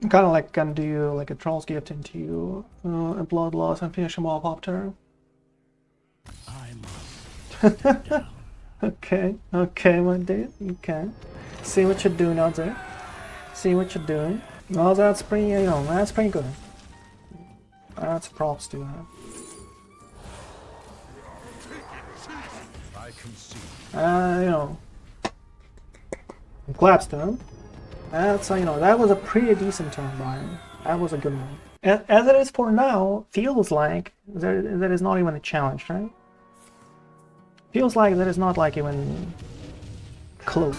Kind of like can do like a Thrall's Gift into a Bloodlust and finish him off after. Okay, okay, my dude. Okay. See what you're doing out there. See what you're doing. Well, that's pretty, you know, that's pretty good. That's props to that. You know, Gladstone. That's, you know, that was a pretty decent turn by him. That was a good one. As it is for now, feels like there is not even a challenge, right? Feels like that is not like even close.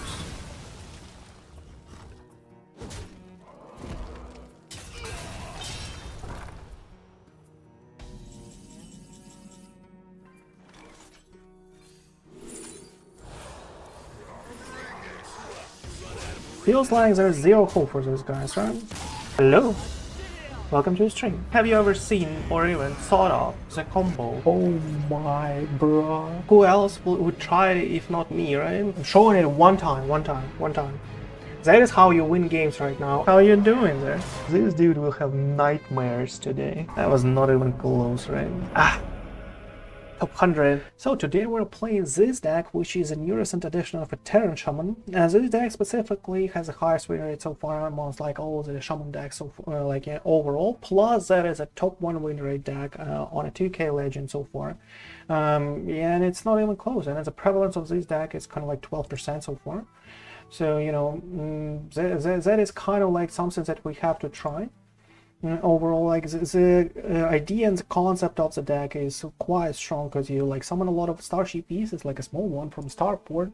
Feels like there's zero hope for those guys, right? Hello? Welcome to the stream. Have you ever seen or even thought of the combo? Oh my bro. Who else would try it if not me, right? I'm showing it one time. That is how you win games right now. How are you doing there? This dude will have nightmares today. That was not even close, right? Top 100. So today we're playing this deck, which is a new recent addition of a Terran Shaman. And this deck specifically has the highest win rate so far amongst like all the Shaman decks so overall. Plus that is a top 1 win rate deck on a 2k legend so far. Yeah, and it's not even close. And the prevalence of this deck is kind of like 12% so far. So you know, that is kind of like something that we have to try. Overall, like the idea and the concept of the deck is quite strong because you like summon a lot of starship pieces, like a small one from Starport,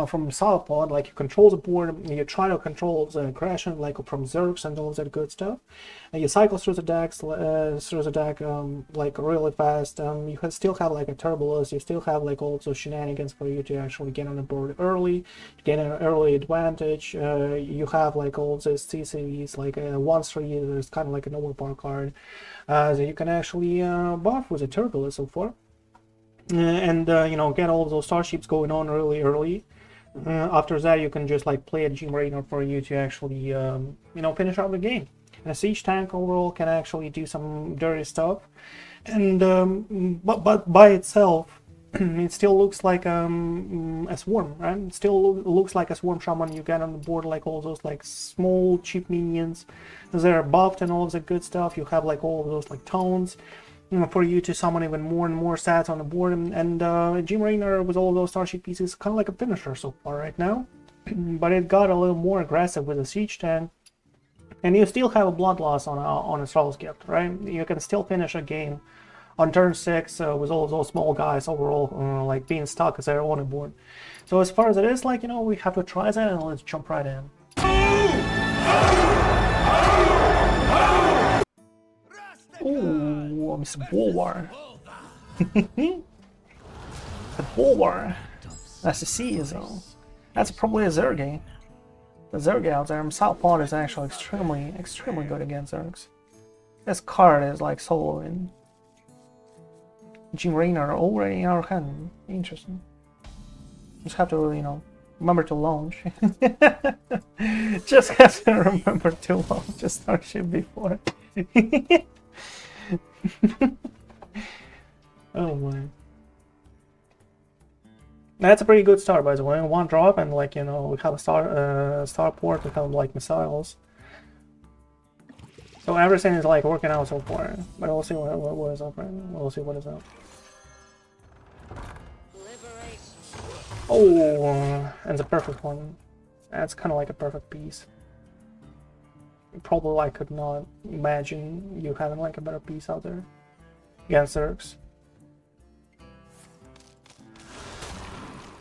from Starport, like you control the board, you try to control the aggression, like from Zergs and all that good stuff. And you cycle through the decks, like really fast. You still have like a Turbulus, you still have like also shenanigans for you to actually get on the board early, get an early advantage. You have like all these CCVs, like 1/3, there's kind of like an overpower card that you can actually buff with a Turbulus so far. And you know, get all of those starships going on really early. After that, you can just like play a Gym Raynor for you to actually you know, finish out the game. And a siege tank overall can actually do some dirty stuff, and but by itself, it still looks like a swarm, right? It still looks like a swarm shaman. You get on the board like all those like small cheap minions. They're buffed and all of the good stuff. You have like all of those like tones for you to summon even more and more stats on the board, and Gym Raynor with all of those starship pieces kind of like a finisher so far right now. But it got a little more aggressive with the siege tank, and you still have a blood loss on a Thrall's Gift, right? You can still finish a game on turn 6 with all of those small guys overall like being stuck as they're on the board. So as far as it is, like, you know, we have to try that, and let's jump right in. Ooh, Mr. Bulwar. The Bulwar. That's the C, though. That's probably a Zerg. The Zerg out there, Starport is actually extremely good against Zergs. This card is like soloing. Gym Raynor already in our hand. Interesting. Just have to, you know, remember to launch. Just have to remember to launch a starship before. Oh my. That's a pretty good start, by the way. One drop, and like, you know, we have a starport, we have like missiles. So everything is like working out so far. But we'll see what is up, right? We'll see what is up. Oh, and the perfect one. That's kind of like a perfect piece. Probably I could not imagine you having like a better piece out there against Zergs.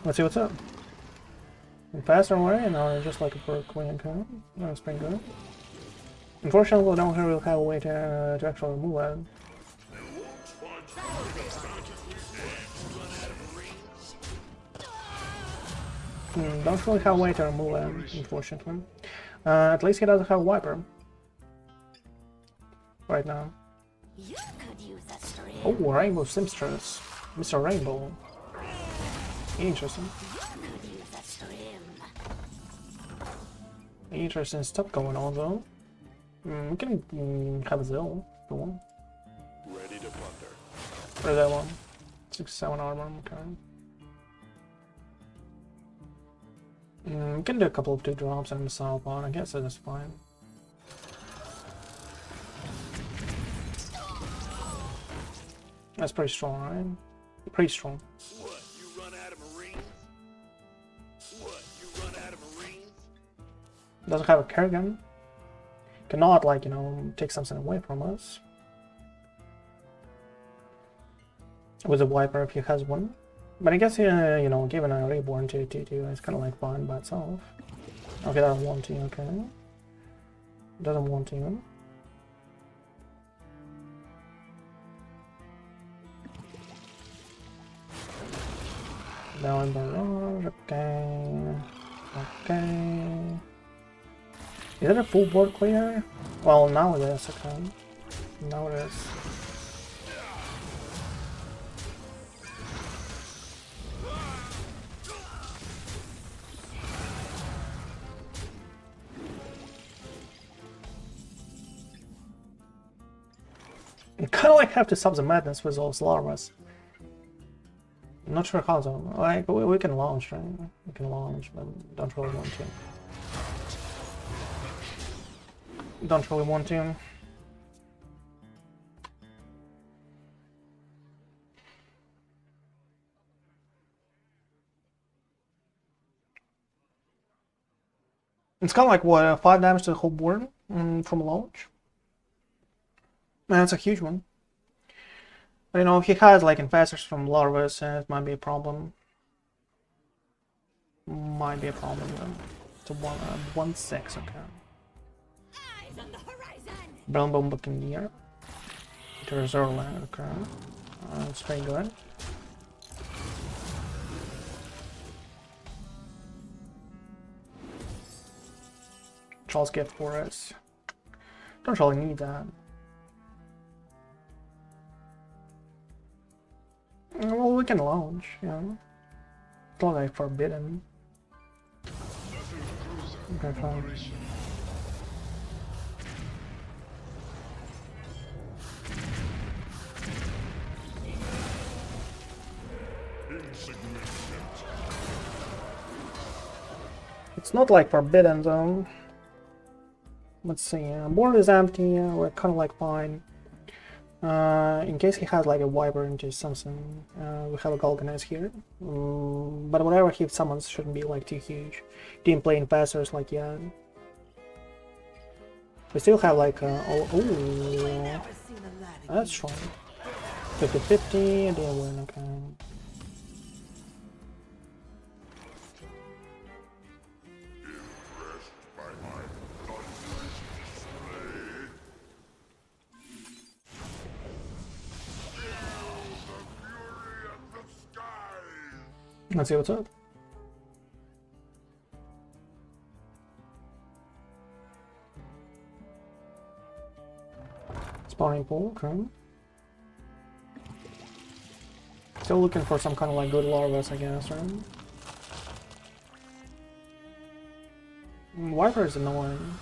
Let's see what's up. Faster away, no, just like a perk queen card. That's pretty good. Unfortunately, we don't really have a way to actually remove that. Don't really have a way to remove that, unfortunately. At least he doesn't have a wiper right now. Oh, Rainbow Simstress. Mr. Rainbow. Interesting. Interesting stuff going on though. We can have a Zill. The one. Ready to plunder. Or that one. 6-7 armor. Okay. We can do a couple of 2-drops and missile pod. I guess that's fine. That's pretty strong, right? Pretty strong. What, you run out of Marines? What, you run out of Marines? Doesn't have a Kerrigan. Cannot, like, you know, take something away from us. With a Wiper if he has one. But I guess, you know, given a Reborn to 2-2, it's kind of like fine by itself. Okay, doesn't want to, okay. Doesn't want to. Now in barrage, okay. Okay. Is it a full board clear? Well, now it is, okay. Now it is. You kind of like have to sub the madness with those larvas. I'm not sure how though. Like we can launch, right? We can launch, but don't really want to. Don't really want to. It's kind of like what 5 damage to the whole board from launch. Man, that's a huge one. But, you know, if he has like infestors from larvas, it might be a problem. Might be a problem then. It's a 1-6, okay. Brown Bomb Buccaneer. To reserve land, okay. That's pretty good. Charles Gift for us. Don't really need that. Well, we can launch, you know. It's not like forbidden. Okay, fine. It's not like forbidden though. Let's see, board is empty, we're kind of like fine. In case he has like a Wiper into something, we have a Golganneth here. But whatever he summons shouldn't be like too huge. Didn't play infestors like yet. We still have like oh, that's strong. 50-50, and then win, okay. Let's see what's up. Spawning pool, okay. Still looking for some kind of like good larvas, I guess, right? Wiper is annoying.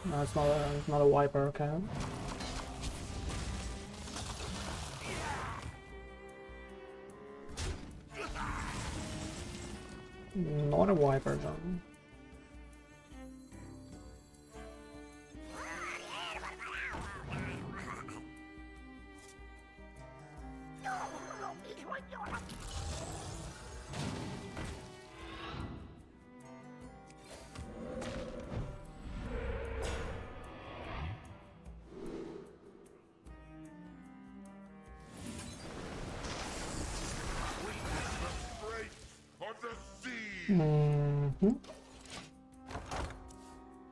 No, it's not a Wiper, okay. Not a Wiper though.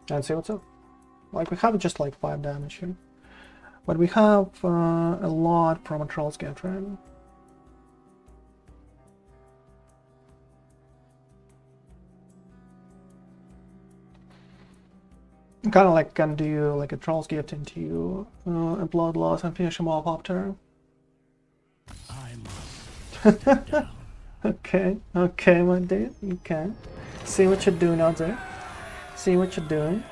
Let's see what's up. Like we have just like 5 damage here, but we have a lot from a Thrall's Gift, right? Kind of like can do like a Thrall's Gift into a Blood Loss and finish him off after. I must down. Okay, okay, my dude. Okay. See what you're doing out there. See what you're doing.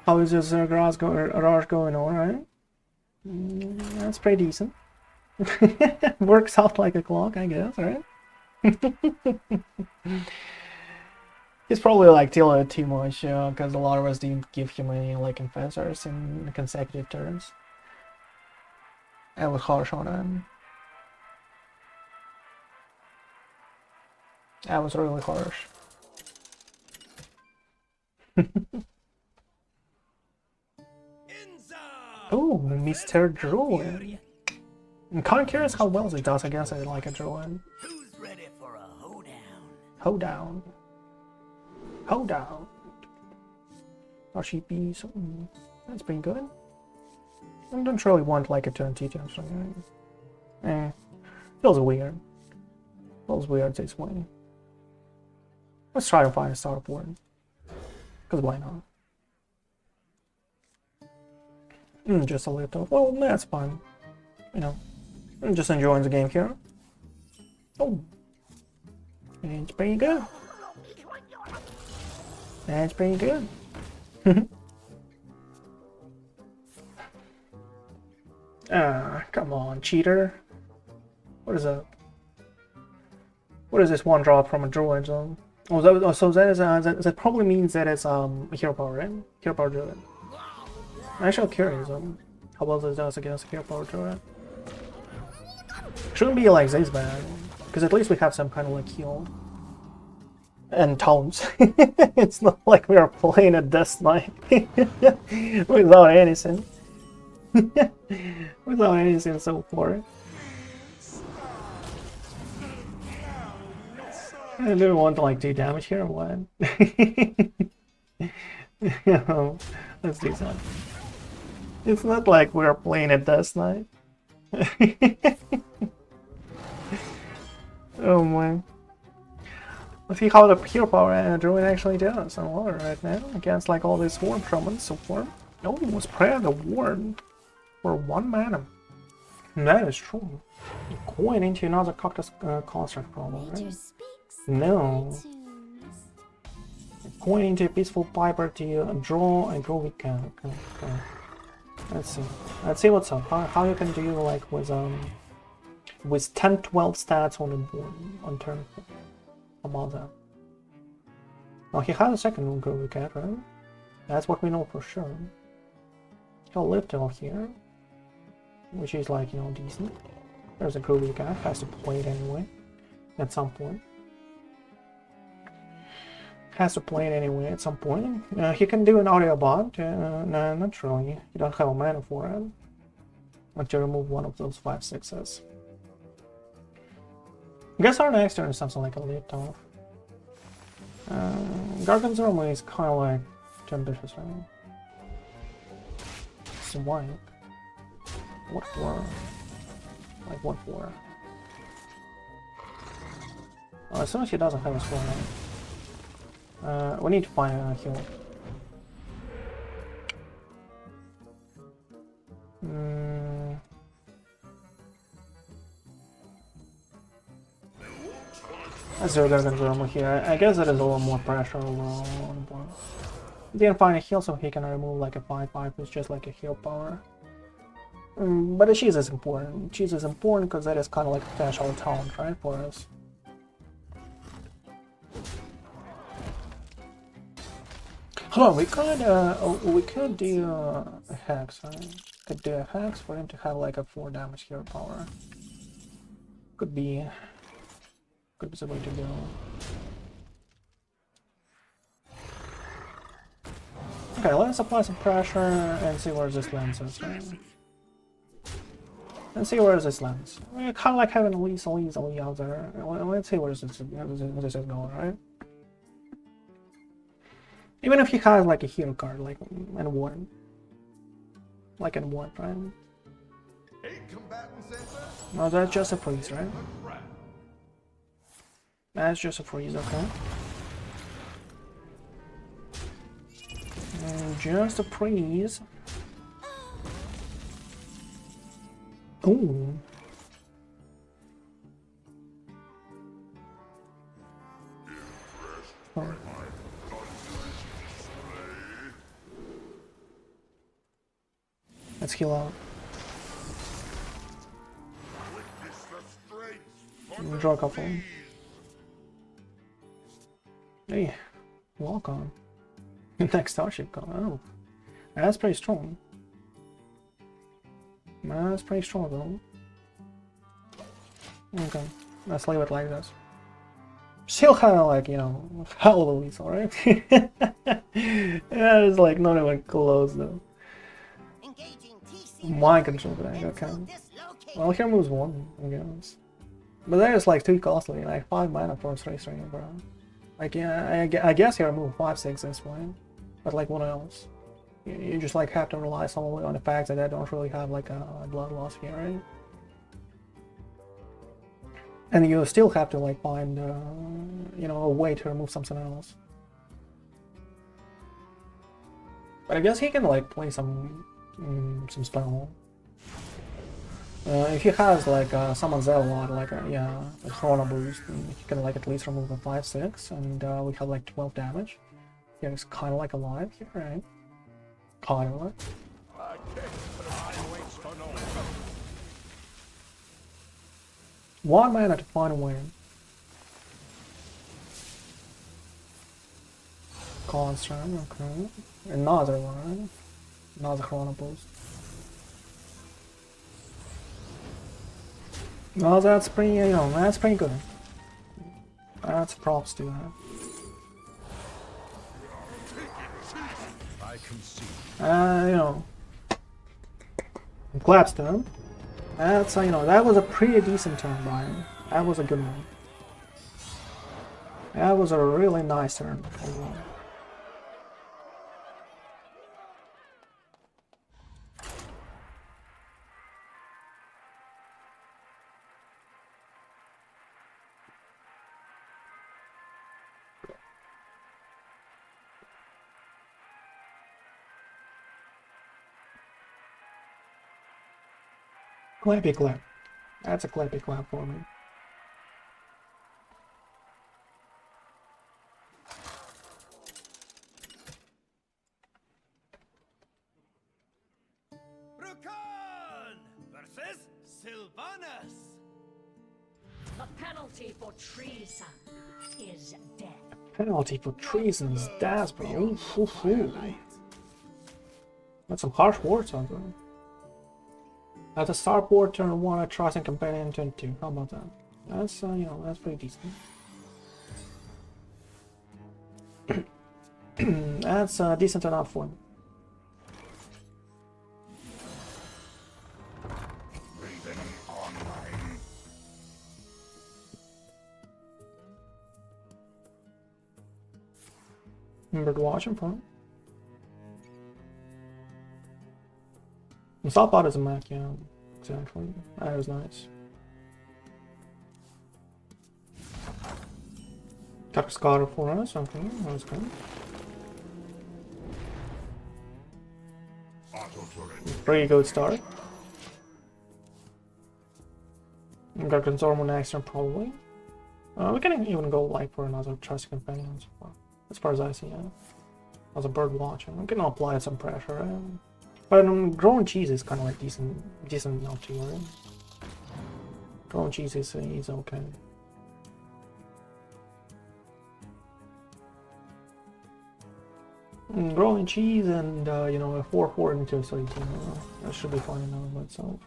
How is your Rush going on, right? That's pretty decent. Works out like a clock, I guess, right? He's probably like tilted too much, because a lot of us didn't give him any like infestors in consecutive turns. I was harsh on him. I was really harsh. Oh, Mr. Druid. I'm kind of curious how well he does against it like a Druid. Who's ready for a Hoedown. Hoedown. RCP, so that's pretty good. I don't really want like a turn T or something. Feels weird. Feels weird this way. Let's try to find a Starport. Because why not? Just a little. Well, that's fine. You know, I'm just enjoying the game here. Oh, it's pretty good. That's pretty good. Come on, cheater. What is that? What is this one drop from a druid? So that is that probably means that it's a hero power, right? Hero power druid. I'm actually curious how well this does against a hero power druid. Shouldn't be like this bad, because at least we have some kind of like heal and taunts. It's not like we are playing a Death Knight without anything. Without anything so far. I didn't want to like do damage here or what? Let's do that. It's not like we're playing a Death Knight. Oh my. Let's see how the hero power druid actually does on water right now against like all these swarm shamans so far. Oh, it was spread the ward for 1 mana. That is true. Going into another Cactus construct problem, right? No. Going into a peaceful piper to draw and grow weekend. Okay. Let's see. Let's see what's up. How you can do like with 10-12 stats on the board on turn 4. How about that? Well, he has a second grow cat, right? That's what we know for sure. He'll live till here, which is like, you know, decent. There's a groovy guy, has to play it anyway, at some point. Has to play it anyway at some point. He can do an audio bot, no, not really. You don't have a mana for it. But you remove one of those 5/6s. I guess our next turn is something like a lift off. Gorgonzormu is kind of like too ambitious, right? Swipe. What for? Like what for? Oh, as soon as he doesn't have a score, we need to find a heal. Let's do Gorgonzormu here. I guess that is a little more pressure overall on the board. Didn't find a heal, so he can remove like a 5/5, it's just like a heal power. But the cheese is important. Cheese is important because that is kind of like a potential talent, right, for us. Hold on, we could do a hex, right? Could do a hex for him to have like a 4 damage hero power. Could be the way to go. Okay, let's apply some pressure and see where this lands us, right? And see where this lands. We're kind of like having Elise out there. Let's see where this is going, right? Even if he has like a hero card, like and one, like in one, right? No, that's just a freeze, right? That's just a freeze, okay. And just a freeze. Ooh. Oh. Let's heal out. Draw a couple. Hey, walk on. Next Starship gun. Oh, that's pretty strong. That's pretty strong though. Okay, let's leave it like this. Still kind of like, you know, hell of a lethal, right? Yeah, it's like not even close though. Mind control deck, okay. Well, here moves one, I guess. But that is like too costly, like 5 mana for a 3/3, bro. Like, yeah, I guess here move 5/6 this way. But like, what else? You just like have to rely solely on the fact that I don't really have like a blood loss here, right? And you still have to like find, you know, a way to remove something else. But I guess he can like play some spell. If he has like summon Zilliax, like a Chrono boost, he can like at least remove a 5/6, and we have like 12 damage. Yeah, it's kind of like alive here, right? Kind of like. 1 mana to find a way. Constant, okay. Another one. Another Chrono boost. Well, that's pretty, you know, that's pretty good. That's props to that. You know, Gladstone. That's, you know, that was a pretty decent turn, Brian. That was a good one. That was a really nice turn. Clappy clap. That's a clappy clap for me. Rukon versus Sylvanas. The penalty for treason is death. Penalty for treason is death, bro. Oof, oof, oof. That's some harsh words on there. At the Starport, turn 1, a Trusty Companion, turn 2. How about that? That's, you know, that's pretty decent. That's decent enough for me. Remember to watch him for. Starport is a mech, yeah, exactly. That was nice. Cactus Cutter for us, okay, that's good. Pretty good start. Gorgonzormu next turn, probably. We can even go like for another Trusty Companion as far as I see, yeah. As a bird watching, we can apply some pressure. But growing cheese is kind of like decent enough too, right? Growing cheese is okay. Growing cheese and you know, a 4/4 into a 13, that should be fine enough by itself.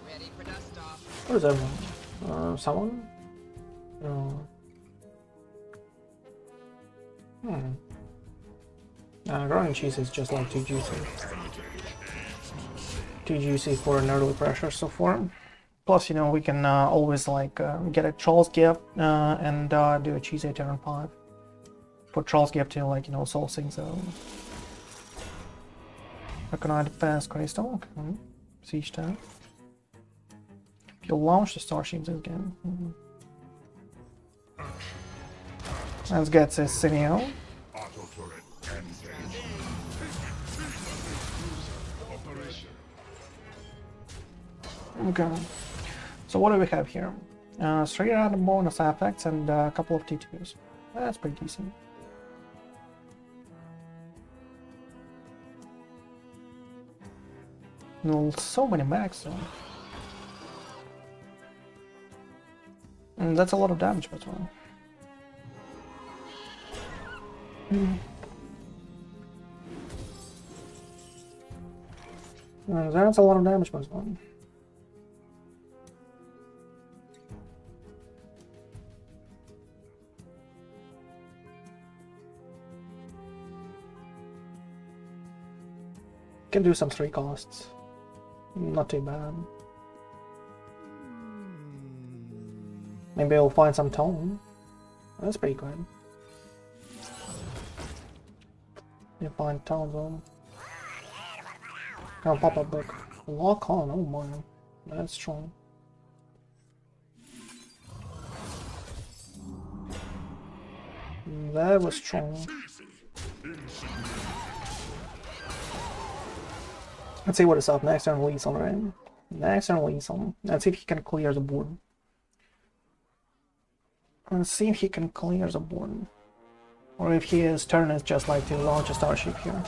Ready for dust off. Where's everyone? Someone? Growing cheese is just like too juicy. Too juicy for an early pressure so far. Plus, you know, we can always like get a Charles gift and do a cheesy turn 5. Put Charles gift to like, you know, Soul Sing Zone. Recognize Fast Crystal, okay. Siege Tank. If you launch the Starships again. Let's get this Cineo. Okay, so what do we have here? 3 random bonus effects and a couple of T2s. That's pretty decent. So many max though. And that's a lot of damage as well. And that's a lot of damage as well. Can do some 3 costs. Not too bad. Maybe I'll find some tone. That's pretty good. You find tone though. Can pop up book. Lock on, oh my. That's strong. That was strong. Let's see what is up next turn Weasel, right? Next turn Weasel. Let's see if he can clear the board. Let's see if he can clear the board. Or if his turn is just like to launch a starship here.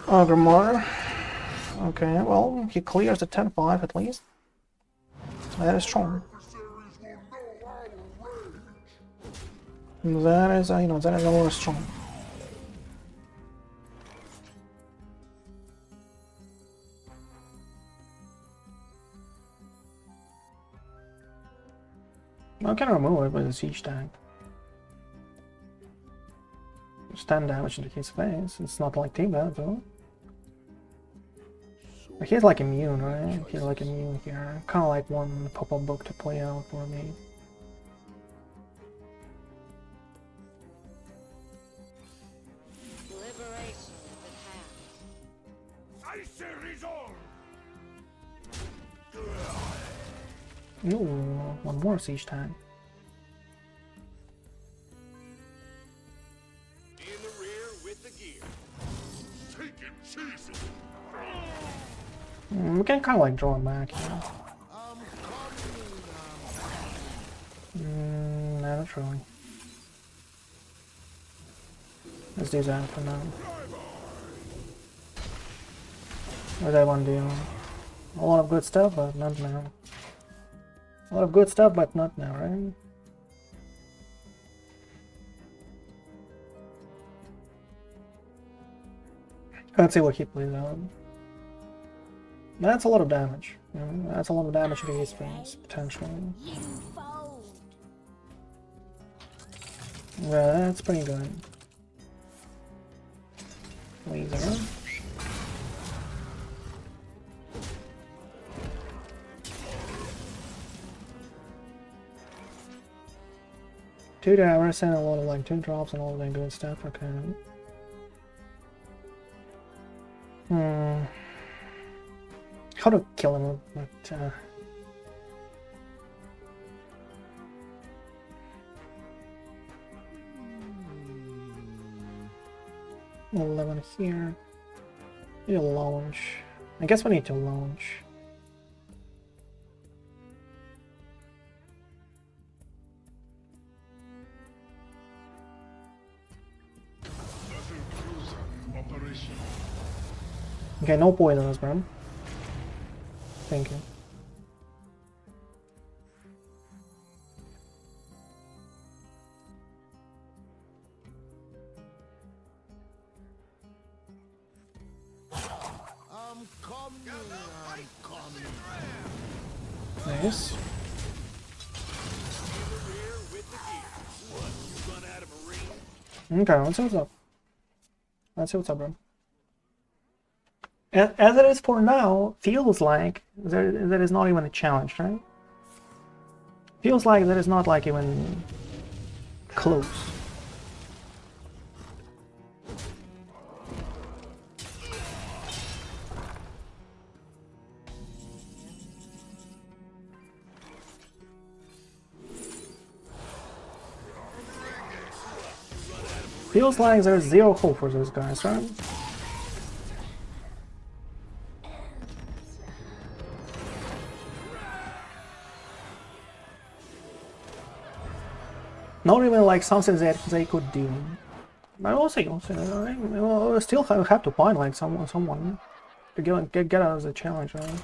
Ogre. Okay, well, he clears the 10-5 at least. That is strong. That is, you know, that is a lot strong. I can remove it with a siege tank. Just 10 damage into his face. It's not like T-Bat though. But he's like immune, right? He's like immune here. Kinda like one pop-up book to play out for me. Liberation is at hand. Ice Resort! Ooh, one more siege tank. In the rear with the gear. Taking cheesy. We can kind of like draw him back here. No, not really. Let's do that for now. What do I want to do? A lot of good stuff, but not now. A lot of good stuff, but not now, right? Let's see what he plays out. That's a lot of damage. You know, that's a lot of damage to his face, potentially. Yeah, that's pretty good. Laser. Two towers and a lot of like 2 drops and all that good stuff. Okay. How to kill him, but 11 here. Need to launch. I guess we need to launch. Okay, no poisonous, bro. Thank you. Nice. Okay, let's see what's up. Let's see what's up, bro. As it is for now, feels like there is not even a challenge, right? Feels like that is not like even close. Feels like there's zero hope for those guys, right? Not even like something that they could do. But we'll see. We'll see. We'll still have to find like someone to get out of the challenge. Right?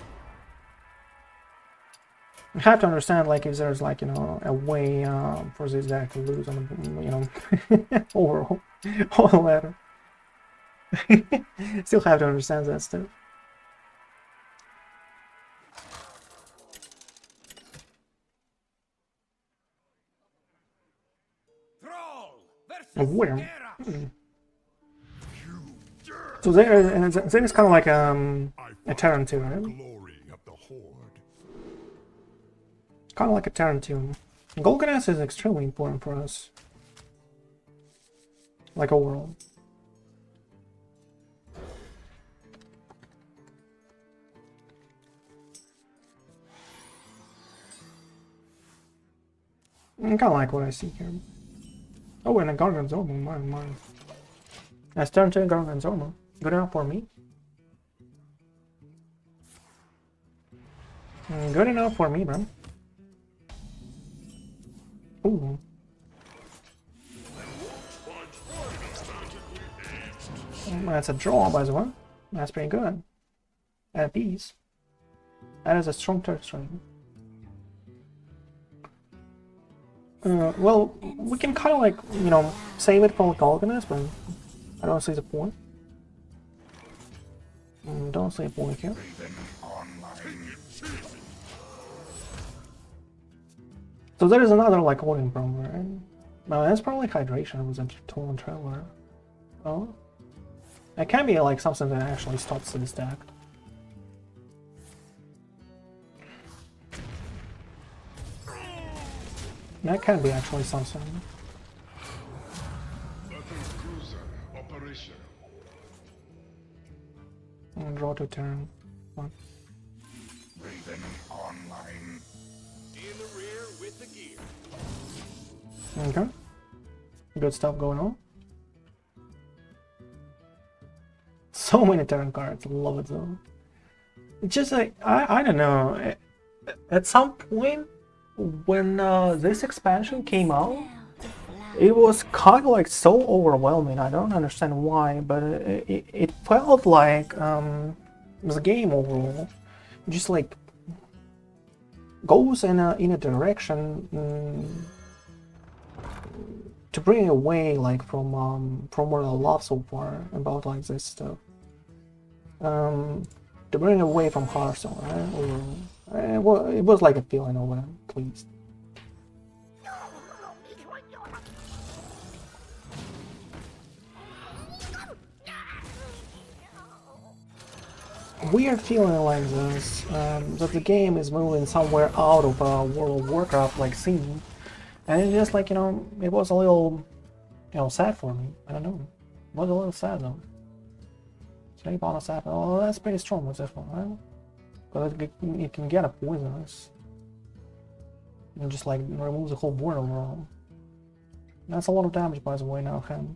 You have to understand like if there's like a way for this guy to lose on the overall whole ladder. Still have to understand that stuff. Thrall A versus worm. Terra. So there is kind of like a Terran too, right? Glory of the Horde. Kind of like a Terran too. Golganneth is extremely important for us. Like overall. I kind of like what I see here. Oh, and a Gorgonzormu, mine. Let's turn to a Gorgonzormu. Good enough for me. Good enough for me, bro. Ooh. That's a draw, by the way. That's pretty good. At these. That is a strong turret string. Well, we can kind of like, save it for Golganneth, but I don't see the point. Don't see a point here. So there is another like holding problem, right? No, that's probably hydration with a tool and traveler. Oh, it can be like something that actually stops this deck. That can be actually something. And draw to turn. One. Raven online. In the rear with the gear. Okay. Good stuff going on. So many Terran cards, love it though. It's just like, I don't know. At some point, when this expansion came out, it was kind of like so overwhelming. I don't understand why, but it felt like the game overall just like goes in a direction to bring away like from what I love so far about like this stuff. To bring away from Hearthstone, right? Or, it was like a feeling over at least. Weird feeling like this, that the game is moving somewhere out of a World of Warcraft like scene, and it's just like, it was a little, sad for me. I don't know, it was a little sad though. Sleep on a sad. Oh, that's pretty strong with this one, right? Because it can get a poisonous, and just like removes the whole board overall. That's a lot of damage, by the way, now, him.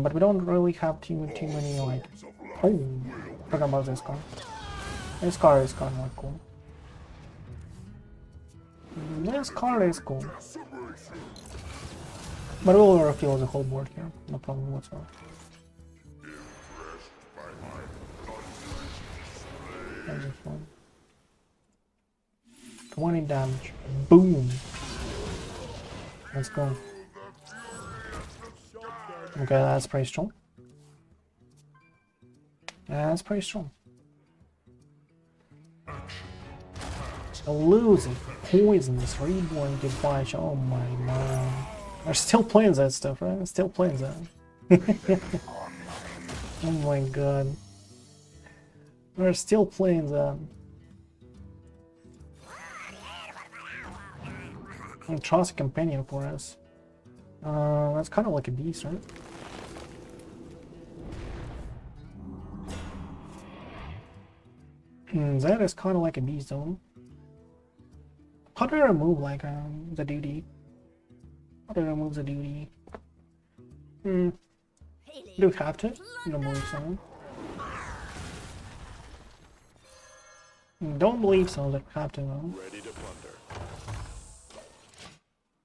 But we don't really have too many like. Oh, forgot about this card. This card is kind of like cool. This card is cool. But we'll refill the whole board here. No problem whatsoever. That's just fun. 20 damage. Boom. Let's go. Okay, that's pretty strong. That's pretty strong. Losing poisons, reborn device. Oh my god. They're still playing that stuff, right? They're still playing that. Oh my god. We're still playing that. And Trusty Companion for us. That's kind of like a beast, right? That is kind of like a beast zone. How do I remove like the duty? How do I remove the duty? Do we have to remove some? Don't believe so that we have to though. Ready to plunder.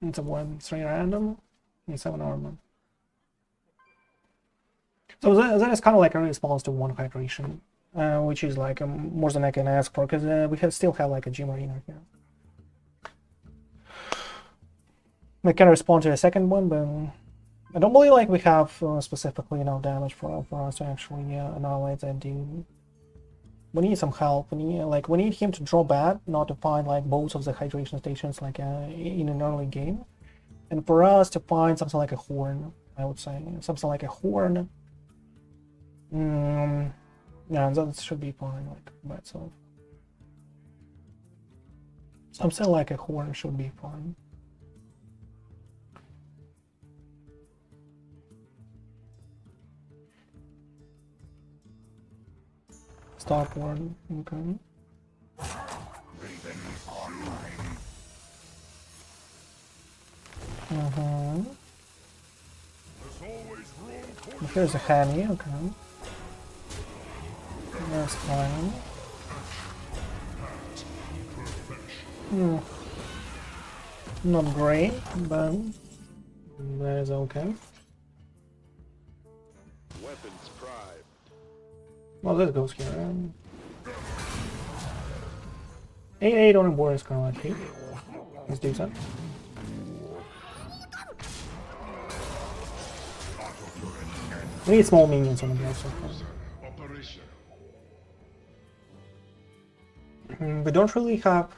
It's a 1-3 random and 7 armor. So that is kind of like a response to one hydration, which is like more than I can ask for, because still have like a gym arena here. We can respond to a second one, but I don't believe like we have specifically enough damage for us to actually annihilate that dude. We need some help. We need him to draw bad, not to find like both of the hydration stations like in an early game, and for us to find something like a horn. I would say something like a horn. Yeah, that should be fine, like by itself. Something like a horn should be fine. Starport, okay. Raven online. Here's a Hanny, okay. That's fine. Not great, but that is okay. Weapons prime. Well, this goes here. 8/8 on the board is kind of like cheap. Let's do that. We need small minions on the board so far. We don't really have.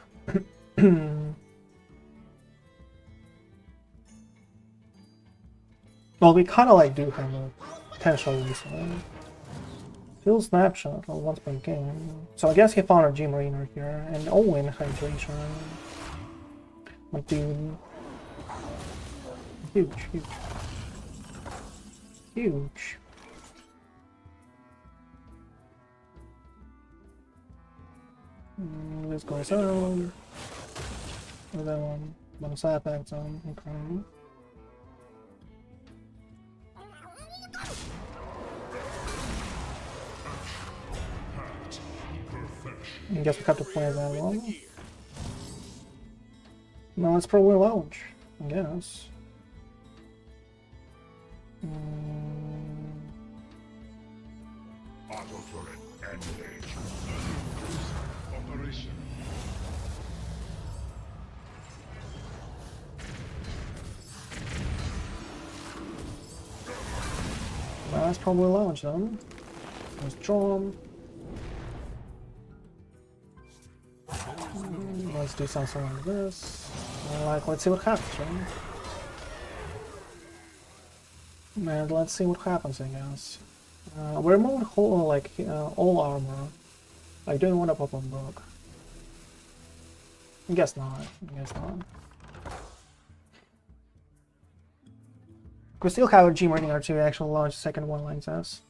Well, we kind of like do have a potential reason. Fill snapshot once per game. So I guess he found a gym arena here and Owen hydration. But dude, huge. This goes on. That one. One side effects on. Okay. I guess we have to play that one. No, it's probably launch, I guess. Auto turret engage. Operation. Well, that's probably launch then. Let's draw him. Let's do something like this. Let's see what happens, right? And let's see what happens, I guess. We removed all armor. I don't want to pop on book. I guess not. We still have a G Mariner to actually launch the second one like this.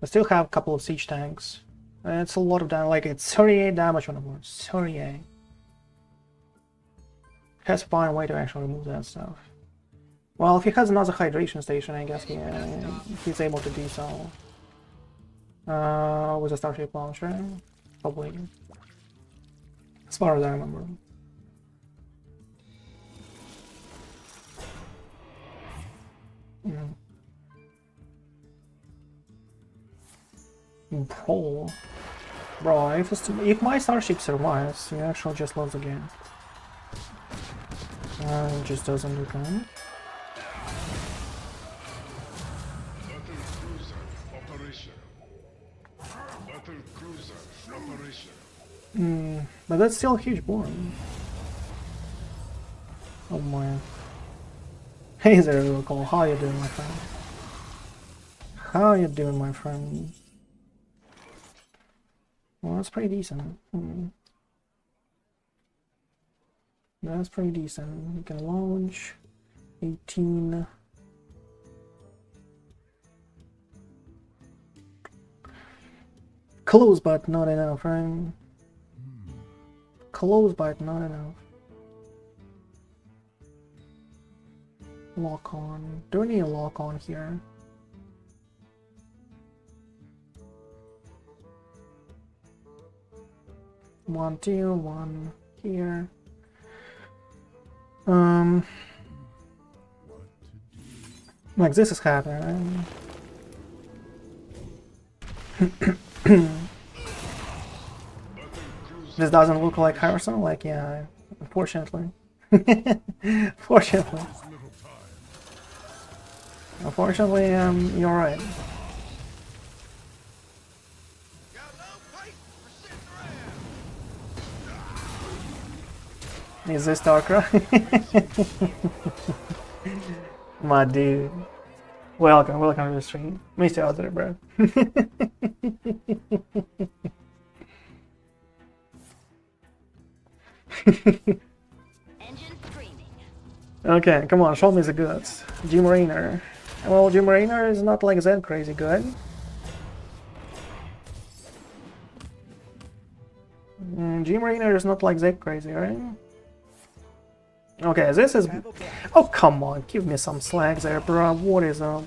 We still have a couple of siege tanks. It's a lot of damage, like it's 38 damage on the board. 38. Has to find a way to actually remove that stuff. Well, if he has another hydration station, I guess he's able to do so. With a Starship launcher, probably. As far as I remember. Pro. Bro, if my Starship survives, he actually just loves the game. It just doesn't do that. But that's still a huge board. Oh my. Hey there, Local. How you doing, my friend? How you doing, my friend? Well, that's pretty decent. That's pretty decent. We can launch 18. Close, but not enough, right? Close, but not enough. Lock on. Do we need a lock on here? One, two, one here. Like this is happening. This doesn't look like Hearthstone? Like, yeah, unfortunately. Fortunately. Unfortunately, you're right. Is this Starcraft? My dude. Welcome to the stream. Missed you out there, bro. Okay, come on, show me the goods. Jim Raynor. Well, Jim Raynor is not like that crazy good. Jim Raynor is not like that crazy, right? Okay, this is... Oh, come on, give me some slack there, bro. What is up?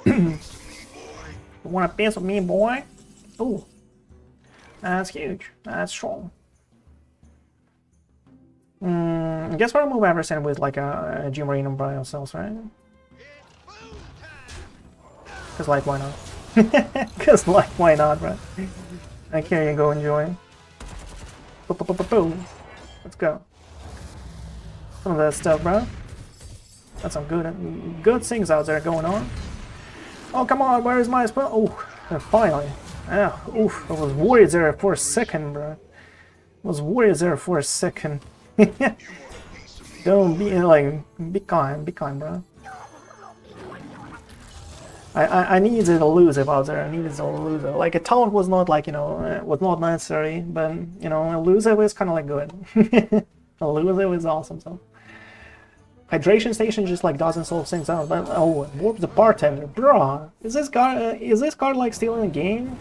You want a piece of me, boy? Oh, that's huge. That's strong. I guess we'll move everything with like a Jim Raynor by ourselves, right? Cause like, why not? Cause like, why not, bro? Like, here you go, enjoy. Boom. Let's go. Some of that stuff, bro. That's some good things out there going on. Oh, come on, where is my spell? Oh, finally. Ah, oof, I was worried there for a second, bro. I was worried there for a second. Don't be like, be kind, bro. I needed a elusive out there. I needed a elusive. Like a taunt was not like, you know, was not necessary, but you know, elusive is kind of like good. Elusive is awesome. So hydration station just like doesn't solve things out. But oh, warp the bartender, bro. Is this card like still in the game?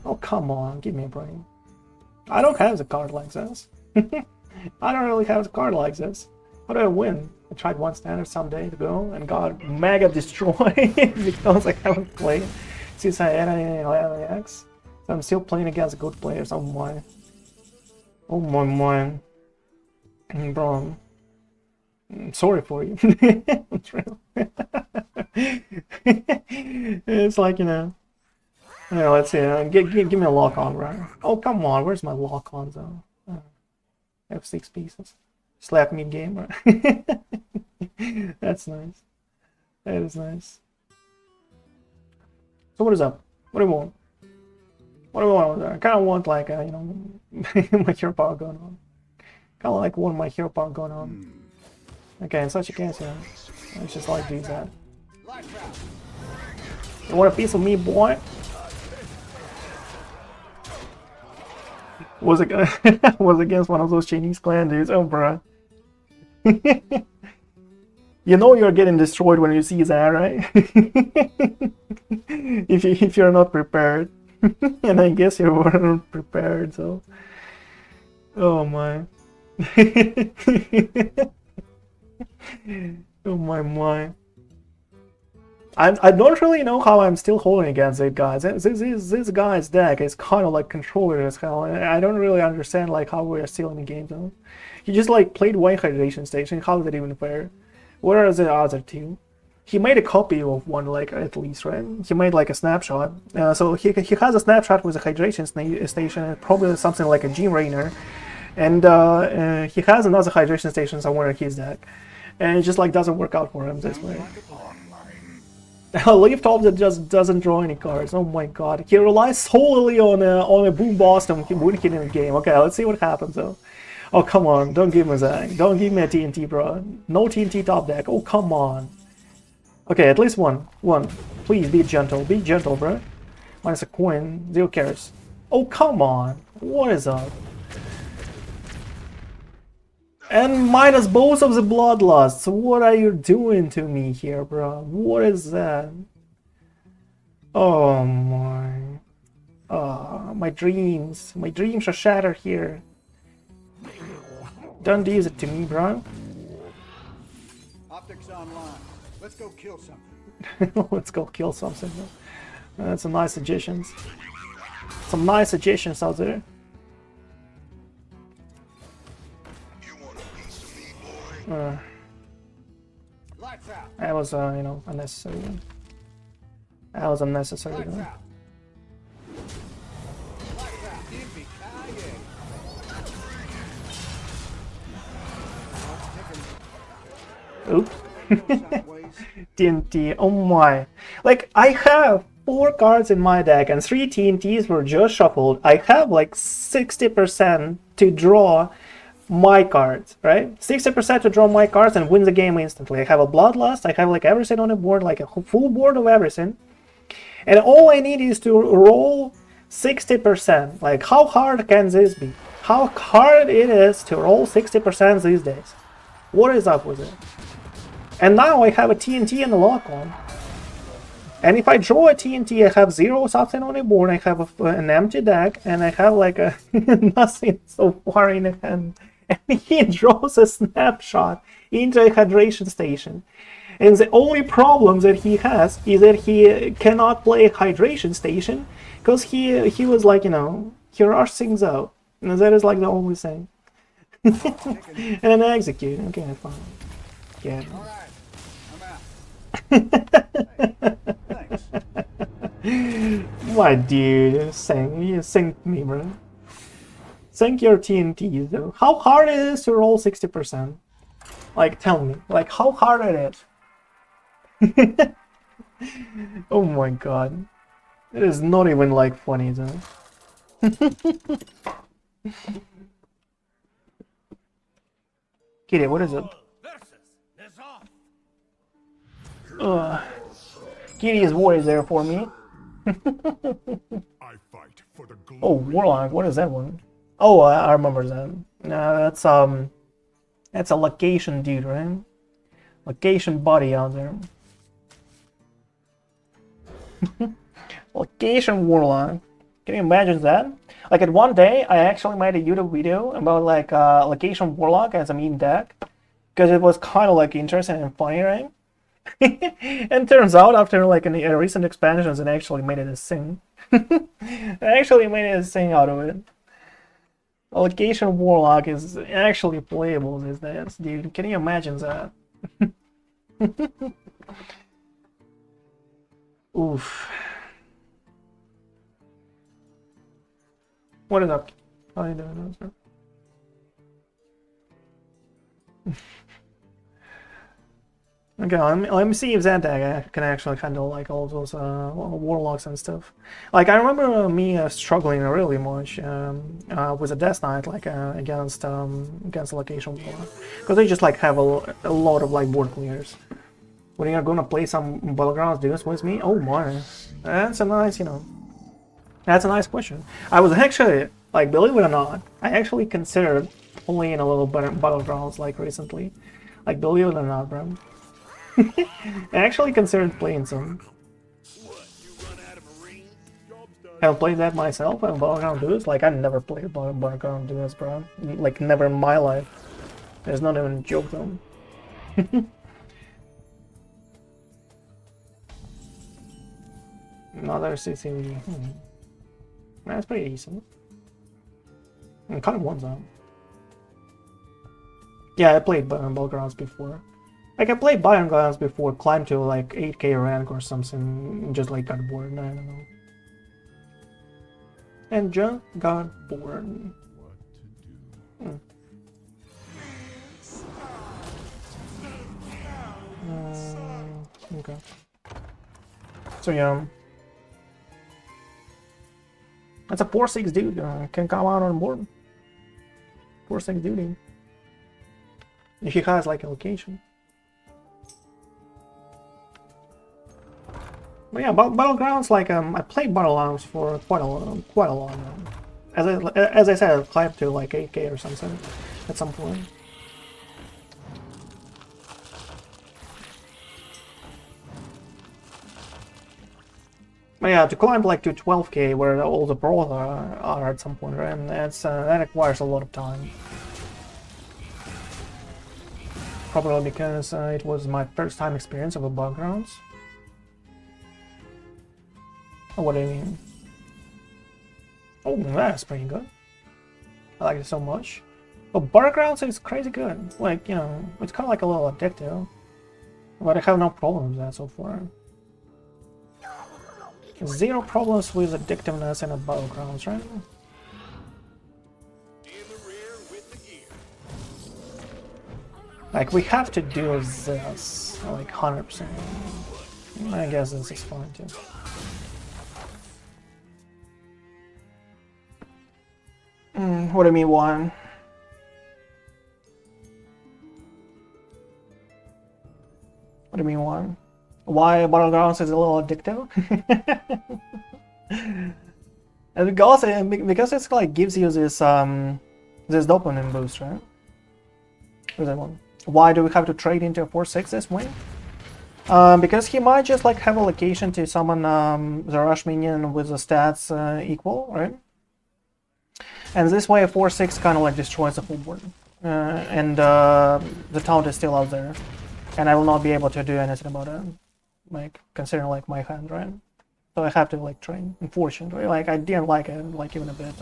Oh come on, give me a brain. I don't have the card like this. I don't really have a card like this. How do I win? I tried one standard some day ago and got mega destroyed because I haven't played since I added in LAX. So I'm still playing against good players. Oh my. Oh my. Bro. I'm sorry for you. It's real. It's like, you know. Yeah, let's see. Give me a lock on, right? Oh, come on. Where's my lock on, though? I have 6 pieces. Slap me game, right? That's nice. That is nice. So what is up? What do you want? What do you want? I kind of want like you know, my hero power going on. Kind of like want my hero power going on. Okay, in such a case, yeah, let's just like do that. You want a piece of me, boy? Was against one of those Chinese clan dudes. Oh, bruh. You know you're getting destroyed when you see that, right? if you're not prepared. And I guess you weren't prepared, so... Oh my. Oh my. I don't really know how I'm still holding against it, guys. This guy's deck is kind of like controller as hell. I don't really understand like how we're still in the game though. He just like played one hydration station. How is it even fair? Where are the other two? He made a copy of one, like at least, right? He made like a snapshot. So he has a snapshot with a hydration station, and probably something like a Jim Raynor, and he has another hydration station somewhere in his deck, and it just like doesn't work out for him this way. A leaf top that just doesn't draw any cards. Oh my god. He relies solely on a boom blast and win hit in the game. Okay, let's see what happens though. Oh come on, don't give me that. Don't give me a TNT, bro. No TNT top deck. Oh come on. Okay, at least one. Please be gentle. Be gentle, bro. Minus a coin. 0 cares. Oh come on. What is up? And minus both of the bloodlusts. What are you doing to me here, bro? What is that? Oh my. My dreams. My dreams are shattered here. Don't do it to me, bro. Optics online. Let's go kill something. Let's go kill something. That's some nice suggestions. Some nice suggestions out there. Lights out. That was, you know, unnecessary. That was unnecessary. Oops. TNT, oh my. Like, I have 4 cards in my deck and 3 TNTs were just shuffled. I have like 60% to draw my cards, right? 60% to draw my cards and win the game instantly. I have a Bloodlust, I have like everything on the board, like a full board of everything. And all I need is to roll 60%. Like, how hard can this be? How hard it is to roll 60% these days? What is up with it? And now I have a TNT and a lock-on. And if I draw a TNT, I have 0 something on the board, I have an empty deck, and I have like a nothing so far in hand. And he draws a snapshot into a hydration station. And the only problem that he has is that he cannot play a hydration station because he was like, you know, he rushed things out. And that is like the only thing. And then execute. Okay, fine. Yeah. My dude, you synced me, bro. Sync your TNTs, though. How hard it is to roll 60%? Like, tell me. Like, how hard it is? Oh my god. It is not even, like, funny, though. Kitty, what is it? Kitty's war is there for me. Oh, Warlock, what is that one? Oh, I remember that. That's a location dude, right? Location buddy out there. Location Warlock. Can you imagine that? Like, at one day, I actually made a YouTube video about like Location Warlock as a meme deck, because it was kind of like interesting and funny, right? And turns out after like a recent expansions, it actually made it a thing. It actually made it a thing out of it. Location Warlock is actually playable these days, dude. Can you imagine that? Oof. What is up? How are you doing, sir? Okay, let me see if that deck can actually handle like all those warlocks and stuff. Like, I remember me struggling really much with a Death Knight, like against Location Warlock, because they just like have a lot of like board clears. When you're gonna play some Battlegrounds dudes with me, oh my, that's a nice, you know, that's a nice question. I was actually, like, believe it or not, I actually considered playing a little Battlegrounds like recently, like, believe it or not, bro. I actually considered playing some. I've played that myself on Battleground Duels. Like, I never played Battleground Duels, bro. Like, never in my life. There's not even a joke though. Another CCV. That's pretty decent. I kind of want that. Yeah, I played Battlegrounds before. Like, I played Battlegrounds before, climbed to like 8k rank or something, just like got bored, I don't know. And just got bored. Okay. So yeah. That's a 4/6 dude, can come out on board. 4/6 dude. If he has like a location. But yeah, Battlegrounds, like, I played Battlegrounds for quite a long. As I said, I climbed to like 8k or something at some point. But yeah, to climb like to 12k, where all the pros are at some point, right? And that requires a lot of time. Probably because it was my first time experience of a Battlegrounds. Oh, what do you mean? Oh, that's pretty good. I like it so much. But Battlegrounds is crazy good. Like, you know, it's kind of like a little addictive. But I have no problem with that so far. Zero problems with addictiveness and battlegrounds, right? Like, we have to do this, like, 100%. I guess this is fine, too. What do you mean, one? What do you mean, one? Why Battlegrounds is a little addictive? And because it's like gives you this this dopamine boost, right? What's that one? Why do we have to trade into a 4/6 this way? Because he might just like have a location to summon the rush minion with the stats equal, right? And this way a 4/6 kind of like destroys the whole board. And the taunt is still out there. And I will not be able to do anything about it. Like, considering like my hand, right? So I have to like train, unfortunately. Like, I didn't like it, like, even a bit.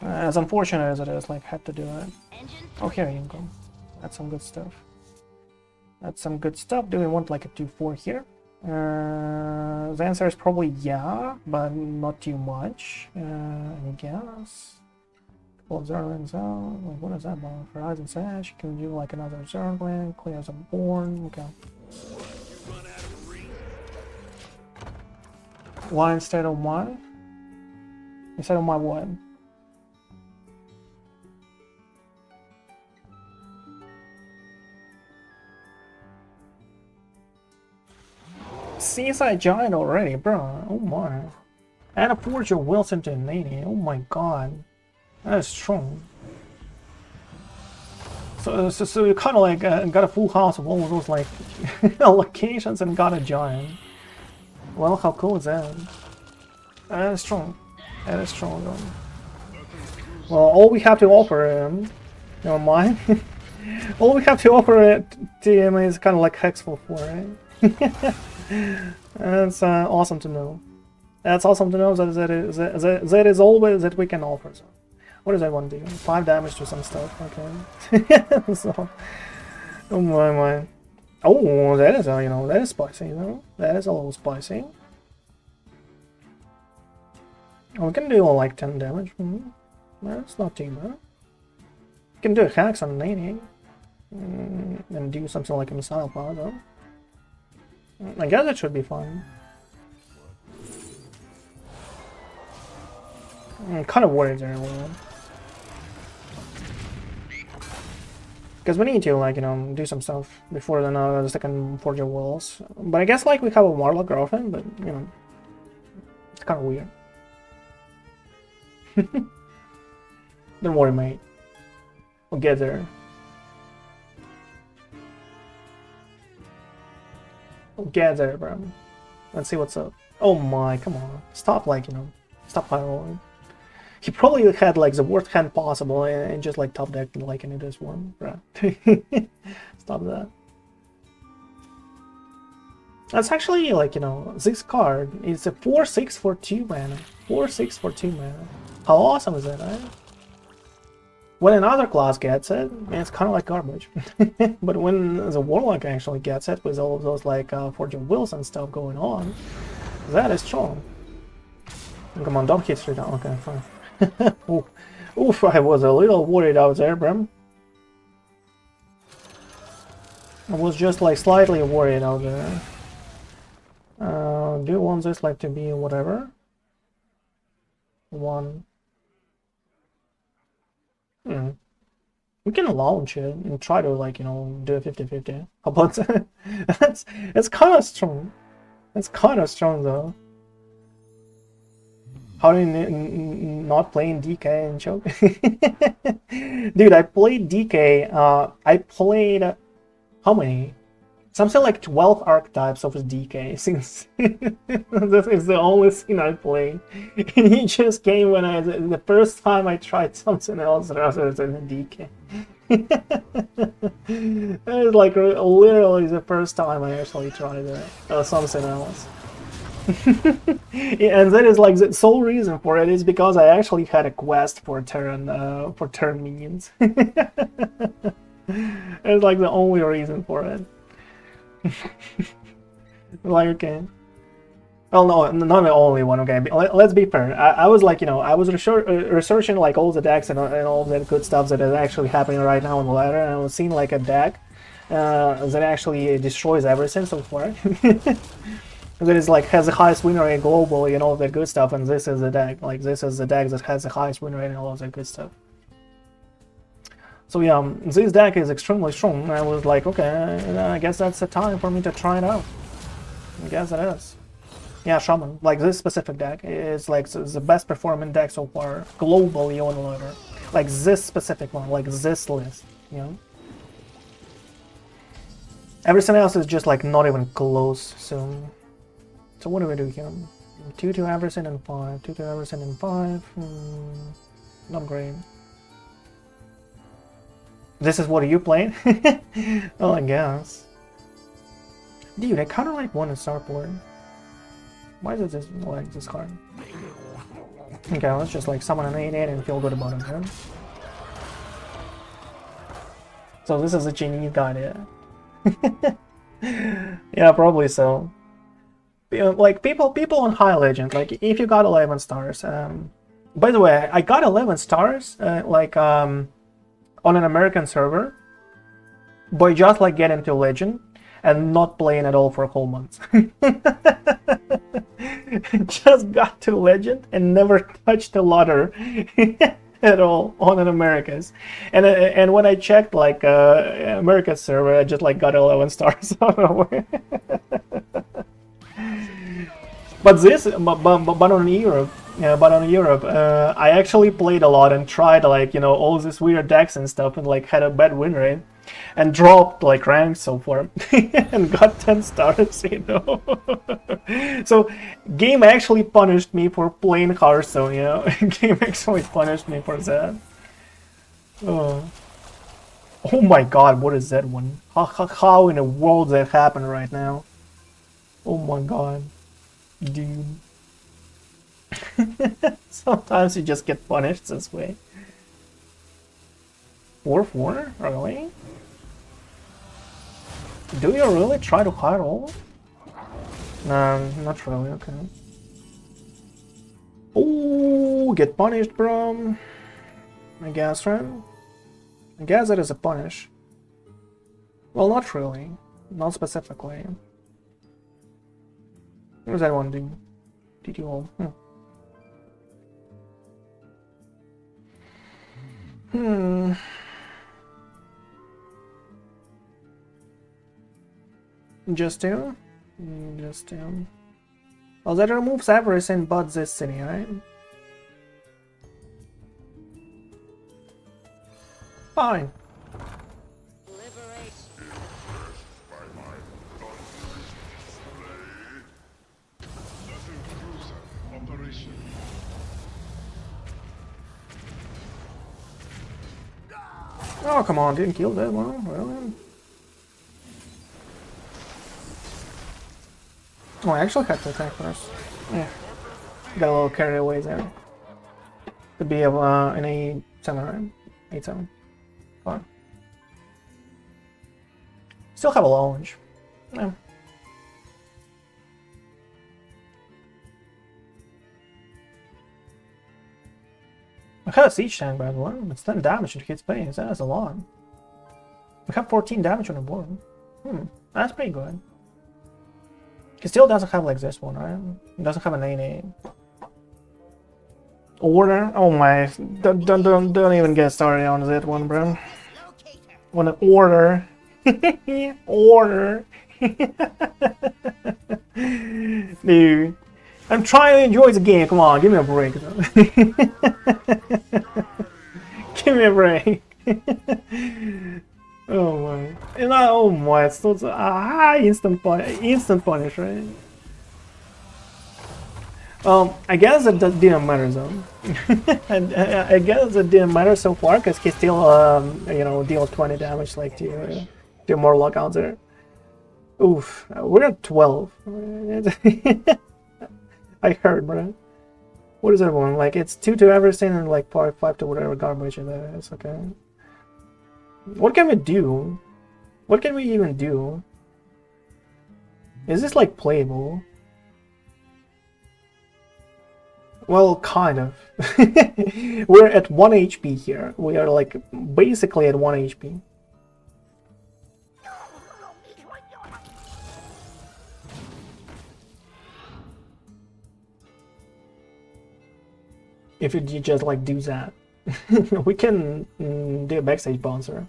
As unfortunate as it is, like, had to do it. Oh, here you go. That's some good stuff. That's some good stuff. Do we want like a 2/4 here? The answer is probably yeah, but not too much, I guess. Couple of Zerglings out. Like, what is that about? Horizon Sash. You can do like another Zergling, clears a Born. Okay. One instead of one? Instead of my what? Seaside Giant already, bro. Oh my. And a Forge of Wilson to 80. Oh my god. That is strong. So you kind of like got a full house of all of those like locations and got a giant. Well, how cool is that? That is strong. That is strong though. Well, all we have to offer him, never mind. All we have to offer to him is kind of like Hexful 4, right? That's awesome to know. That's awesome to know that is always that we can offer. So. What does that one do? 5 damage to some stuff, okay. So, oh my. Oh, that is, you know, that is spicy, you know? That is a little spicy. Oh, we can do like 10 damage. That's not too bad. We can do a hacks on 80. And do something like a missile pod, though. I guess that should be fine. I'm kind of worried there a little. Because we need to, like, you know, do some stuff before the second Forge of Wills. But I guess, like, we have a Murloc Growfin, but, you know, it's kind of weird. Don't worry, mate. We'll get there. We'll get there, bro. Let's see what's up. Oh my, come on. Stop, like, you know, stop pyroing. He probably had like the worst hand possible and just like top decked like into this one, bro. Stop that. That's actually like, you know, this card is a 4/6 for 2 mana. 4/6 for 2 mana. How awesome is that, right? When another class gets it, it's kind of like garbage. But when the Warlock actually gets it with all of those like Forge of Wills and stuff going on, that is strong. Come on, don't hit straight down. Okay, fine. Oof, I was a little worried out there, bro. I was just like slightly worried out there. Do you want this like to be whatever? One. We can launch it and try to like, you know, do a 50-50. How about that? It's kind of strong. It's kind of strong though. How do you not playing DK and choke? Dude, I played DK. I played how many? Something like 12 archetypes of DK since this is the only thing I played. And he just came when the first time I tried something else rather than a DK. That is like literally the first time I actually tried something else. Yeah, and that is like the sole reason for it is because I actually had a quest for Terran minions. It's like the only reason for it. Like, okay. Well, no, not the only one, okay. Let's be fair. I was like, you know, I was researching like all the decks and all that good stuff that is actually happening right now on the ladder, and I was seeing like a deck that actually destroys everything so far. That is like has the highest win rate globally and all that good stuff, and this is the deck. Like this is the deck that has the highest win rate and all of that good stuff. So yeah, this deck is extremely strong. I was like, okay, I guess that's the time for me to try it out. I guess it is. Yeah, Shaman. Like this specific deck is like the best performing deck so far globally on the ladder. Like this specific one, like this list, you know. Everything else is just like not even close. So what do we do here? 2-2 everything and 5. 2-2 everything and 5. Not great. This is what you playing? Well, I guess. Dude, I kind of like one in Starport. Why is it like this card? Okay, let's just like summon an 8/8 and feel good about it, man. So this is a Chinese guy, yeah. Yeah, probably so. Like people on High Legend, like if you got 11 stars. By the way, I got 11 stars, on an American server by just like getting to Legend and not playing at all for a whole month. Just got to Legend and never touched the ladder at all on an America's. And when I checked like America's server, I just like got 11 stars out of nowhere. But on Europe, I actually played a lot and tried like, you know, all these weird decks and stuff, and like had a bad win rate and dropped like ranks so far and got 10 stars, you know. So game actually punished me for playing Hearthstone, you know. Game actually punished me for that. Oh my god, what is that one? How in the world that happened right now? Oh my god, dude. Sometimes you just get punished this way. 4/4? Really? Do you really try to hide all? No, not really, okay. Oh, get punished, bro. I guess, right? I guess that is a punish. Well, not really. Not specifically. What does that one do? Did you all? Just two? Just two. Well, that removes everything but this city, right? Fine. Oh, come on, didn't kill that one, really? Oh, I actually had to attack first. Yeah. Got a little carried away there. Could be an 8-7, right? 8-7. Fine. Still have a launch. Yeah. I have a siege tank, by the way. It's 10 damage, it hits base. That is a lot. We have 14 damage on the board. That's pretty good. He still doesn't have like this one, right? He doesn't have an 8-8. Order? Oh my! Don't even get started on that one, bro. Want an order? Order? Dude. I'm trying to enjoy the game. Come on, give me a break. Give me a break. Oh my! And oh my! It's still instant punish, right? I guess it didn't matter though. I guess it didn't matter so far because he still, you know, deals 20 damage like to Murloc out there. Oof, we're at 12. I heard, bro. What is that one? Like, it's 2 to everything and like 5 to whatever garbage it is, okay? What can we do? What can we even do? Is this like playable? Well, kind of. We're at 1 HP here. We are like basically at 1 HP. If you just like do that, we can do a Backstage Bouncer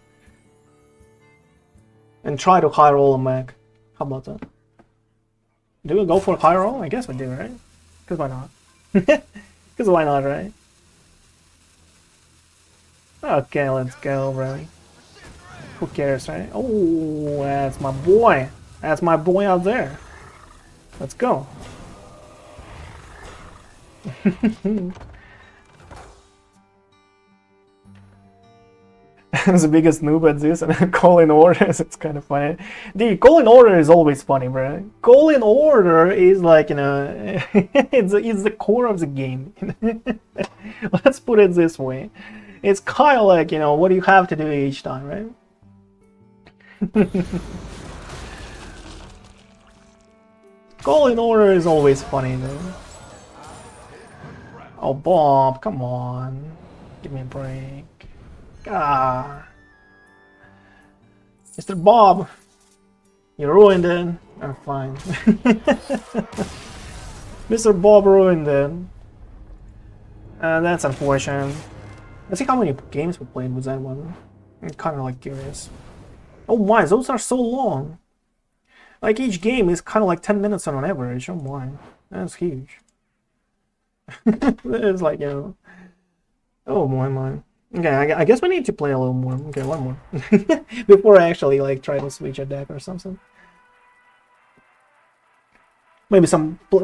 and try to high roll a mech. How about that? Do we go for high roll? I guess we do, right? Because why not? Because why not, right? Okay, let's go, bro. Who cares, right? Oh, that's my boy. That's my boy out there. Let's go. The biggest noob at this and calling orders, it's kind of funny. Dude, calling order is always funny, bro. Calling order is like, you know, it's the core of the game. Let's put it this way. It's kind of like, you know, what do you have to do each time, right? Calling order is always funny, though. Oh, Bob, come on. Give me a break. Ah, Mr. Bob, you ruined it. I'm fine. Mr. Bob ruined it. That's unfortunate. Let's see how many games we played with that one. I'm kind of like curious. Oh my, those are so long. Like each game is kind of like 10 minutes on average. Oh my, that's huge. It's like, you know. Oh my. Okay, I guess we need to play a little more. Okay, one more. Before I actually like try to switch a deck or something. Maybe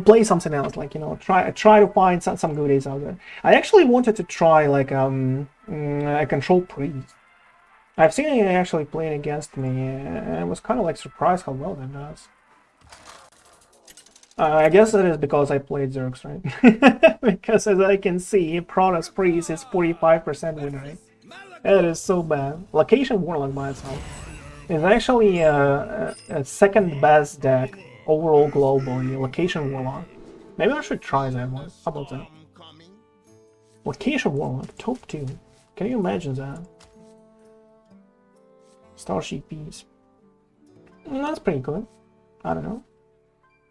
play something else, like, you know, try to find some goodies out there. I actually wanted to try like a control priest. I've seen it actually playing against me, and I was kind of like surprised how well that does. I guess that is because I played Zergs, right? Because as I can see, Protoss Priest is 45% win rate. That is so bad. Location Warlock by itself is actually a second best deck overall globally. Location Warlock. Maybe I should try that one. How about that? Location Warlock, top 2. Can you imagine that? Starship Peace. That's pretty good. I don't know.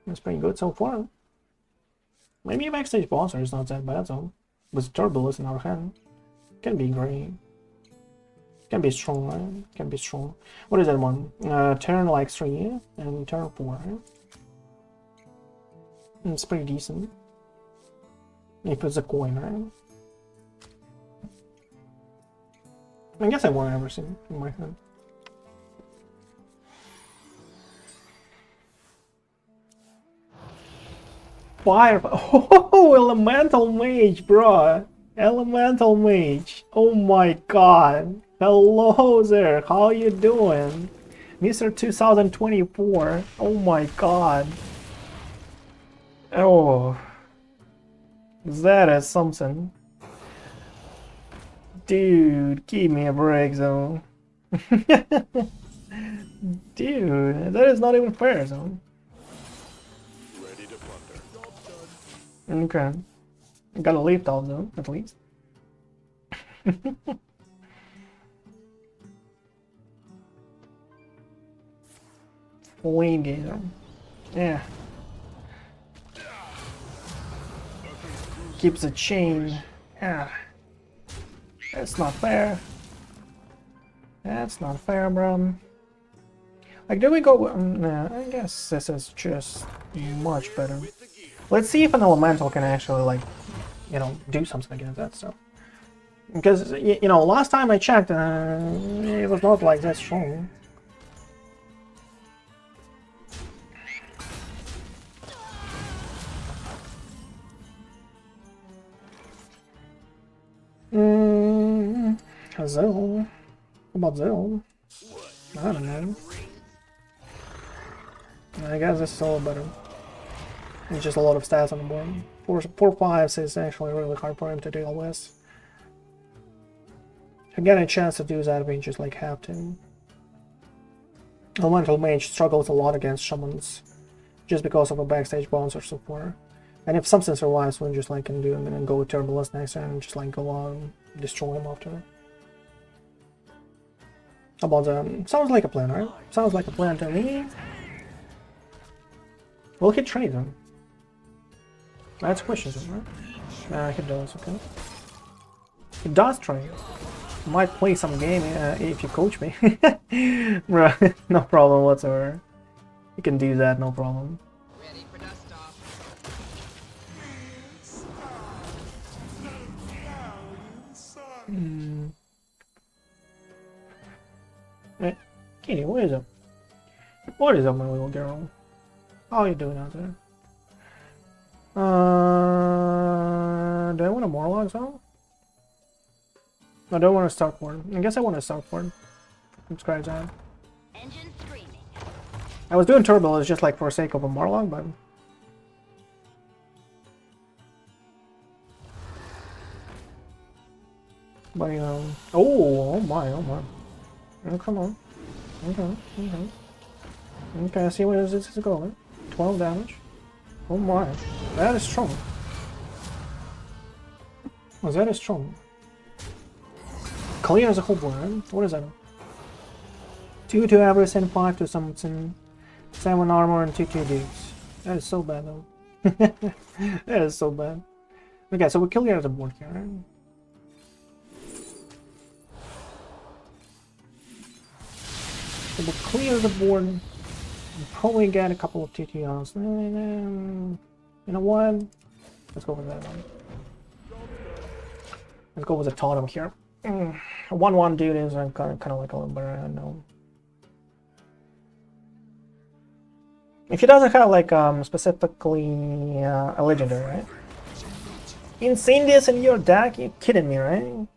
That's pretty good so far. Maybe a Backstage Bouncer is not that bad though. With Turbulus in our hand. Can be great. Can be strong, right? Can be strong. What is that one? Turn like 3 and turn 4. Right? It's pretty decent. He puts a coin, right? I guess I won everything in my hand. Fire! Oh, Elemental Mage, bro! Elemental Mage! Oh my god! Hello there! How you doing? Mr. 2024! Oh my god! Oh... That is something. Dude, give me a break, though. Dude, that is not even fair, though. Okay. Got a leaf off though, at least. Flame Gazer. Yeah. Keeps a chain. Yeah. That's not fair. That's not fair, bro. Like, do we go... nah, I guess this is just much better. Let's see if an elemental can actually, like, you know, do something against that stuff. Because, you know, last time I checked, it was not like that strong. Zill. How about Zill? I don't know. I guess this is all better. It's just a lot of stats on the board. 4/5 is actually really hard for him to deal with. If I get a chance to do that, we just like have to. Elemental Mage struggles a lot against Shamans just because of a Backstage Bouncer so far. And if something survives, we just like can do him and then go with Turbulus next turn and just like go on destroy him after. How about that? Sounds like a plan, right? Sounds like a plan to me. Will he trade him? That's a question, right? He does, okay. He does trade. Might play some game if you coach me. Right, no problem whatsoever. You can do that, no problem. Ready for dust off. Hey, Kitty, what is up? What is up, my little girl? How are you doing out there? Do I want a Murloc zone? I don't want to Starport. I guess I want to Starport. Let's try that. Engine screaming. I was doing Turbulus just like for the sake of a Murloc, but... But, you know... Oh my, oh my. Oh, come on. Okay, okay. Okay, I see where this is going. 12 damage. Oh my. That is strong. Oh, that is strong. Clears the whole board. What is that? 2 to average and 5 to something. 7 armor and 2 dudes. That is so bad though. That is so bad. Okay, so we clear the board here, right? So we'll clear the board. We'll probably get a couple of TTRs. You know what? Let's go with that one. Let's go with the totem here. 1/1 dude is kind of like a little better, I know. If he doesn't have like specifically a legendary, right? Incendious in your deck? You kidding me, right?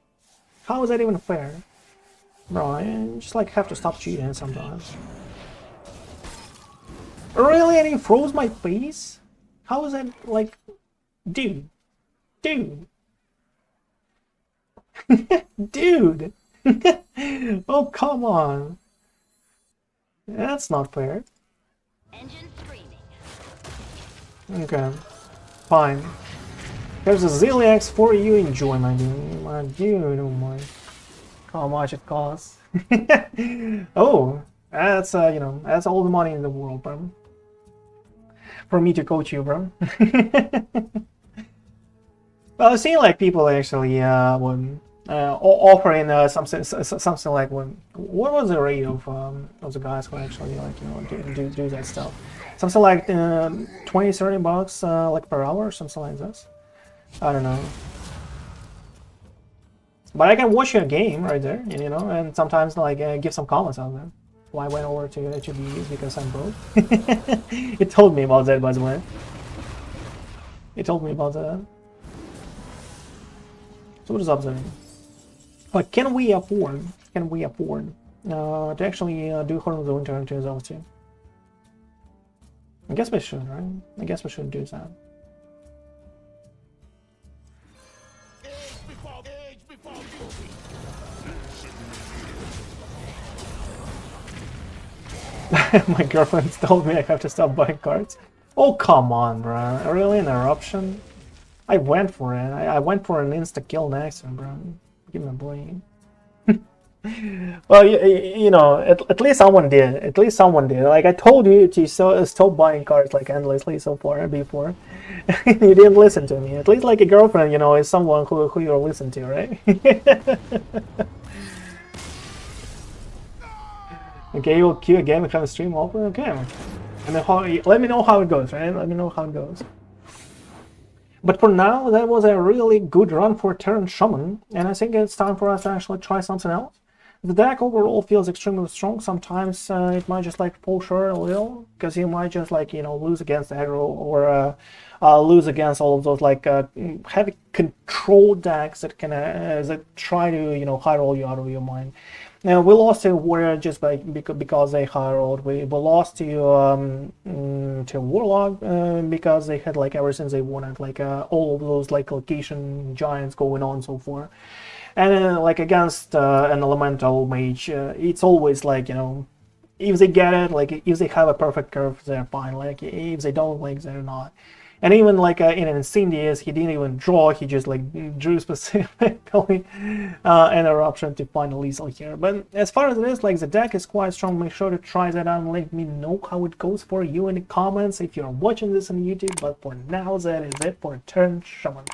How is that even fair? Bro, I just like have to stop cheating sometimes. Really? And he froze my face? How is that like... Dude. Dude. Dude. Oh, come on. That's not fair. Engine screaming. Okay. Fine. There's a Zilliax for you. Enjoy, my dude. My dude, oh my. How much it costs. Oh, that's, you know, that's all the money in the world, bro. For me to coach you, bro. Well, I've seen like people actually when offering something like what was the rate of the guys who actually like, you know, do that stuff? Something like 20-30 bucks like per hour or something like this. I don't know. But I can watch your game right there, you know, and sometimes like give some comments out there. Why I went over to HBUs because I'm broke. It told me about that, by the way. It told me about that. So what is up there? But can we afford to actually do Horn of the Winter into his too? I guess we should, right? I guess we should do that. My girlfriend told me I have to stop buying cards. Oh, come on, bro. Really? An eruption? I went for it. I went for an insta-kill next time, bro. Give me a brain. Well, you know, at least someone did. At least someone did. Like, I told you to stop buying cards, like, endlessly so far, before. You didn't listen to me. At least, like, a girlfriend, you know, is someone who you'll listen to, right? Okay, you'll queue again and have a stream open? Okay. And then let me know how it goes, right? Let me know how it goes. But for now, that was a really good run for Terran Shaman, and I think it's time for us to actually try something else. The deck overall feels extremely strong. Sometimes it might just like fall short a little, because you might just like, you know, lose against aggro or lose against all of those like heavy control decks that can that try to, you know, high roll you out of your mind. Now we lost to Warrior just because they high rolled. We lost to Warlock because they had like ever since they wanted like all of those like location giants going on and so forth. And then like against an elemental mage, it's always like, you know, if they get it, like if they have a perfect curve, they're fine. Like if they don't, like they're not. And even like in an Incendious, he didn't even draw, he just like drew specifically an eruption to find a lethal here. But as far as it is, like the deck is quite strong. Make sure to try that out and let me know how it goes for you in the comments if you're watching this on YouTube. But for now, that is it for Terran Shaman.